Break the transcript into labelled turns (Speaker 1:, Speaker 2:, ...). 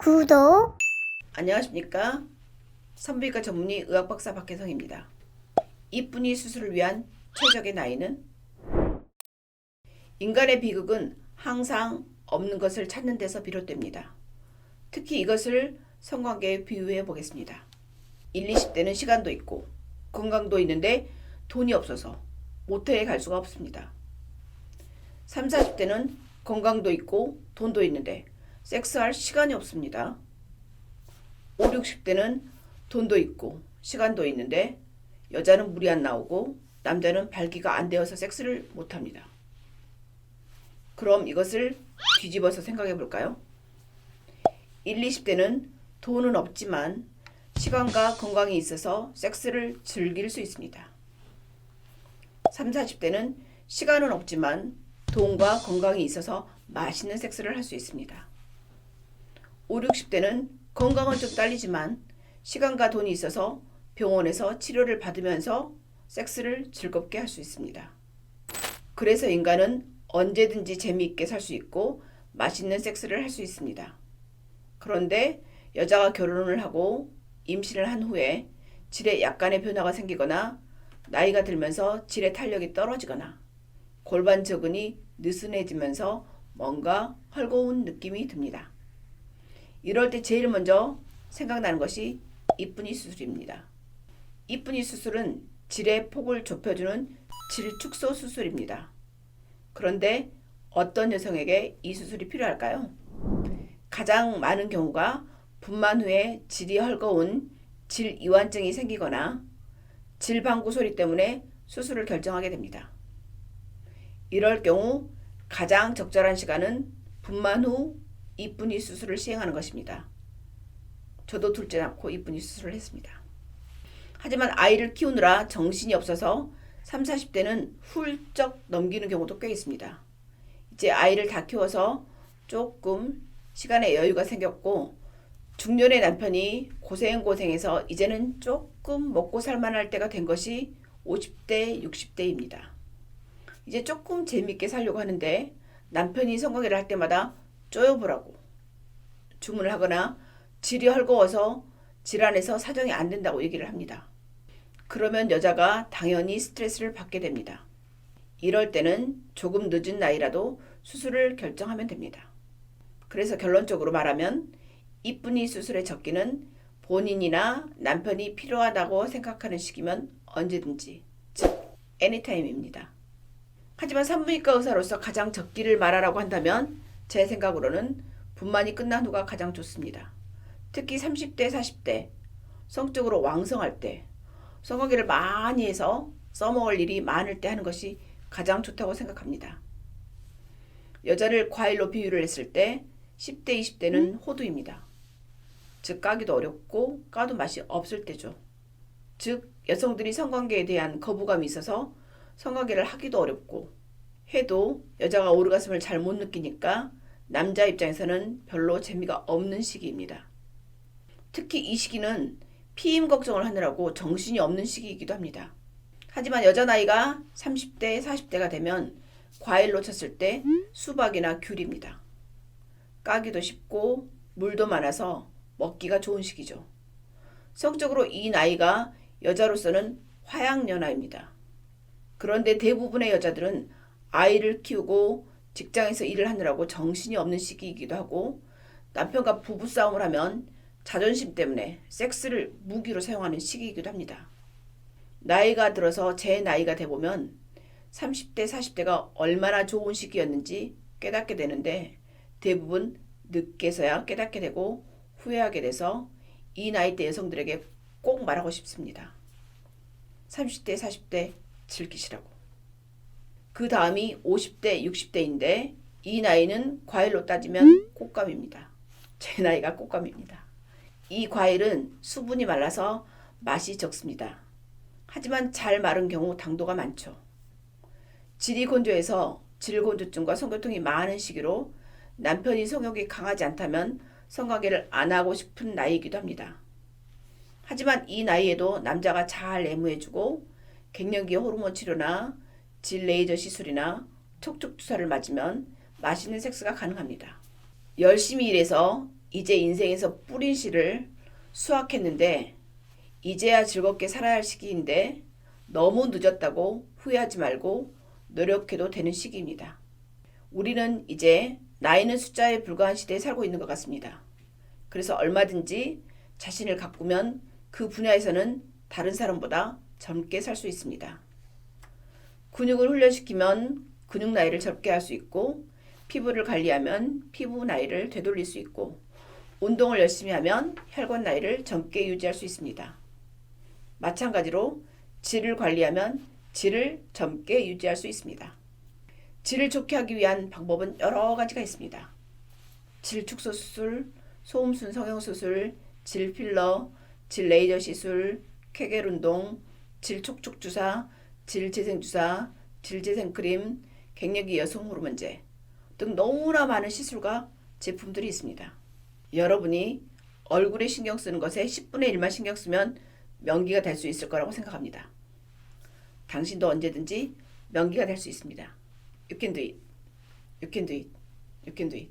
Speaker 1: 구독.
Speaker 2: 안녕하십니까. 산부인과 전문의 의학박사 박혜성입니다. 이쁜이 수술을 위한 최적의 나이는? 인간의 비극은 항상 없는 것을 찾는 데서 비롯됩니다. 특히 이것을 성관계에 비유해 보겠습니다. 20대는 시간도 있고 건강도 있는데 돈이 없어서 모텔에 갈 수가 없습니다. 40대는 건강도 있고 돈도 있는데 섹스할 시간이 없습니다. 60대는 돈도 있고 시간도 있는데 여자는 물이 안 나오고 남자는 발기가 안 되어서 섹스를 못합니다. 그럼 이것을 뒤집어서 생각해 볼까요? 20대는 돈은 없지만 시간과 건강이 있어서 섹스를 즐길 수 있습니다. 40대는 시간은 없지만 돈과 건강이 있어서 맛있는 섹스를 할 수 있습니다. 60대는 건강은 좀 딸리지만 시간과 돈이 있어서 병원에서 치료를 받으면서 섹스를 즐겁게 할 수 있습니다. 그래서 인간은 언제든지 재미있게 살 수 있고 맛있는 섹스를 할 수 있습니다. 그런데 여자가 결혼을 하고 임신을 한 후에 질에 약간의 변화가 생기거나 나이가 들면서 질의 탄력이 떨어지거나 골반 저근이 느슨해지면서 뭔가 헐거운 느낌이 듭니다. 이럴 때 제일 먼저 생각나는 것이 이쁜이 수술입니다. 이쁜이 수술은 질의 폭을 좁혀주는 질 축소 수술입니다. 그런데 어떤 여성에게 이 수술이 필요할까요? 가장 많은 경우가 분만 후에 질이 헐거운 질 이완증이 생기거나 질 방구 소리 때문에 수술을 결정하게 됩니다. 이럴 경우 가장 적절한 시간은 분만 후 이쁜이 수술을 시행하는 것입니다. 저도 둘째 낳고 이쁜이 수술을 했습니다. 하지만 아이를 키우느라 정신이 없어서 30, 40대는 훌쩍 넘기는 경우도 꽤 있습니다. 이제 아이를 다 키워서 조금 시간에 여유가 생겼고 중년의 남편이 고생해서 이제는 조금 먹고 살만할 때가 된 것이 50대, 60대입니다. 이제 조금 재밌게 살려고 하는데 남편이 성관계를 할 때마다 쪼여보라고 주문을 하거나 질이 헐거워서 질환해서 사정이 안 된다고 얘기를 합니다. 그러면 여자가 당연히 스트레스를 받게 됩니다. 이럴 때는 조금 늦은 나이라도 수술을 결정하면 됩니다. 그래서 결론적으로 말하면 이쁜이 수술의 적기는 본인이나 남편이 필요하다고 생각하는 시기면 언제든지, 즉 애니타임입니다. 하지만 산부인과 의사로서 가장 적기를 말하라고 한다면 제 생각으로는 분만이 끝난 후가 가장 좋습니다. 특히 30대, 40대 성적으로 왕성할 때 성관계를 많이 해서 써먹을 일이 많을 때 하는 것이 가장 좋다고 생각합니다. 여자를 과일로 비유를 했을 때 10대, 20대는 호두입니다. 즉 까기도 어렵고 까도 맛이 없을 때죠. 즉 여성들이 성관계에 대한 거부감이 있어서 성관계를 하기도 어렵고 해도 여자가 오르가슴을 잘 못 느끼니까 남자 입장에서는 별로 재미가 없는 시기입니다. 특히 이 시기는 피임 걱정을 하느라고 정신이 없는 시기이기도 합니다. 하지만 여자 나이가 30대, 40대가 되면 과일로 쳤을 때 수박이나 귤입니다. 까기도 쉽고 물도 많아서 먹기가 좋은 시기죠. 성적으로 이 나이가 여자로서는 화양연화입니다. 그런데 대부분의 여자들은 아이를 키우고 직장에서 일을 하느라고 정신이 없는 시기이기도 하고 남편과 부부싸움을 하면 자존심 때문에 섹스를 무기로 사용하는 시기이기도 합니다. 나이가 들어서 제 나이가 돼보면 30대, 40대가 얼마나 좋은 시기였는지 깨닫게 되는데 대부분 늦게서야 깨닫게 되고 후회하게 돼서 이 나이대 여성들에게 꼭 말하고 싶습니다. 30대, 40대 즐기시라고. 그 다음이 50대, 60대인데 이 나이는 과일로 따지면 꽃감입니다. 제 나이가 꽃감입니다. 이 과일은 수분이 말라서 맛이 적습니다. 하지만 잘 마른 경우 당도가 많죠. 질이 건조해서 질건조증과 성교통이 많은 시기로 남편이 성욕이 강하지 않다면 성관계를 안 하고 싶은 나이이기도 합니다. 하지만 이 나이에도 남자가 잘 애무해주고 갱년기 호르몬 치료나 질 레이저 시술이나 촉촉 주사를 맞으면 맛있는 섹스가 가능합니다. 열심히 일해서 이제 인생에서 뿌린 씨를 수확했는데 이제야 즐겁게 살아야 할 시기인데 너무 늦었다고 후회하지 말고 노력해도 되는 시기입니다. 우리는 이제 나이는 숫자에 불과한 시대에 살고 있는 것 같습니다. 그래서 얼마든지 자신을 가꾸면 그 분야에서는 다른 사람보다 젊게 살 수 있습니다. 근육을 훈련시키면 근육 나이를 젊게 할 수 있고 피부를 관리하면 피부 나이를 되돌릴 수 있고 운동을 열심히 하면 혈관 나이를 젊게 유지할 수 있습니다. 마찬가지로 질을 관리하면 질을 젊게 유지할 수 있습니다. 질을 좋게 하기 위한 방법은 여러 가지가 있습니다. 질 축소 수술, 소음순 성형수술, 질 필러, 질 레이저 시술, 케겔 운동, 질 촉촉 주사, 질 재생 주사, 질 재생 크림, 갱년기 여성 호르몬제 등 너무나 많은 시술과 제품들이 있습니다. 여러분이 얼굴에 신경 쓰는 것에 10분의 1만 신경 쓰면 명기가 될 수 있을 거라고 생각합니다. 당신도 언제든지 명기가 될 수 있습니다. You can do it. You can do it. You can do it.